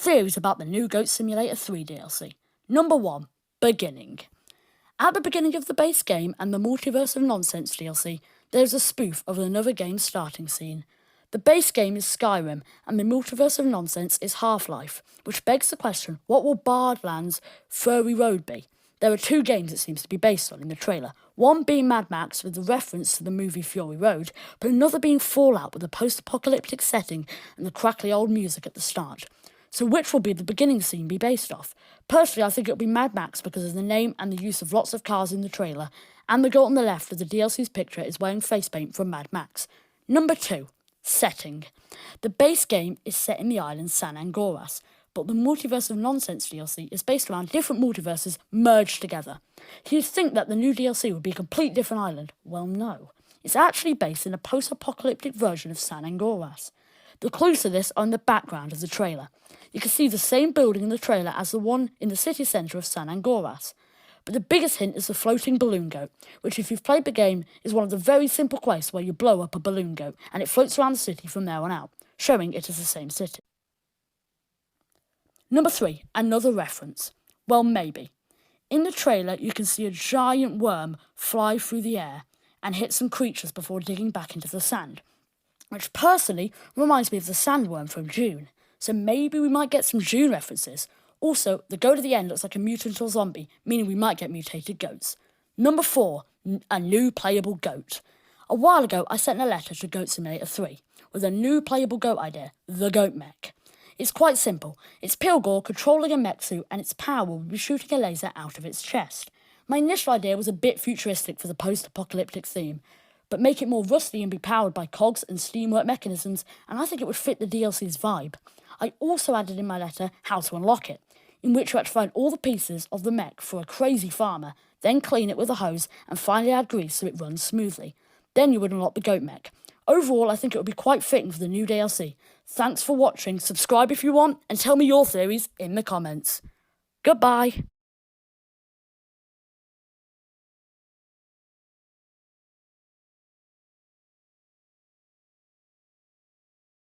Theories about the new Goat Simulator 3 DLC. Number 1. Beginning. At the beginning of the base game and the Multiverse of Nonsense DLC, there's a spoof of another game's starting scene. The base game is Skyrim, and the Multiverse of Nonsense is Half-Life, which begs the question, what will Bardland's Fury Road be? There are two games it seems to be based on in the trailer, one being Mad Max with a reference to the movie Fury Road, but another being Fallout with a post-apocalyptic setting and the crackly old music at the start. So which will be the beginning scene be based off? Personally, I think it'll be Mad Max because of the name and the use of lots of cars in the trailer, and the girl on the left of the DLC's picture is wearing face paint from Mad Max. Number 2. Setting. The base game is set in the island San Angoras, but the Multiverse of Nonsense DLC is based around different multiverses merged together. You'd think that the new DLC would be a complete different island. Well, no. It's actually based in a post-apocalyptic version of San Angoras. The clues to this are in the background of the trailer. You can see the same building in the trailer as the one in the city centre of San Angoras. But the biggest hint is the floating balloon goat, which if you've played the game is one of the very simple quests where you blow up a balloon goat and it floats around the city from there on out, showing it is the same city. Number 3. Another reference. Well, maybe. In the trailer you can see a giant worm fly through the air and hit some creatures before digging back into the sand, which personally reminds me of the sandworm from Dune, so maybe we might get some Dune references. Also, the goat at the end looks like a mutant or zombie, meaning we might get mutated goats. Number 4. A new playable goat. A while ago I sent a letter to Goat Simulator 3 with a new playable goat idea, the Goat Mech. It's quite simple. It's Pilgor controlling a mech suit and its power will be shooting a laser out of its chest. My initial idea was a bit futuristic for the post-apocalyptic theme, but make it more rusty and be powered by cogs and steamwork mechanisms, and I think it would fit the DLC's vibe. I also added in my letter how to unlock it, in which you had to find all the pieces of the mech for a crazy farmer, then clean it with a hose and finally add grease so it runs smoothly. Then you would unlock the Goat Mech. Overall, I think it would be quite fitting for the new DLC. Thanks for watching, subscribe if you want, and tell me your theories in the comments. Goodbye!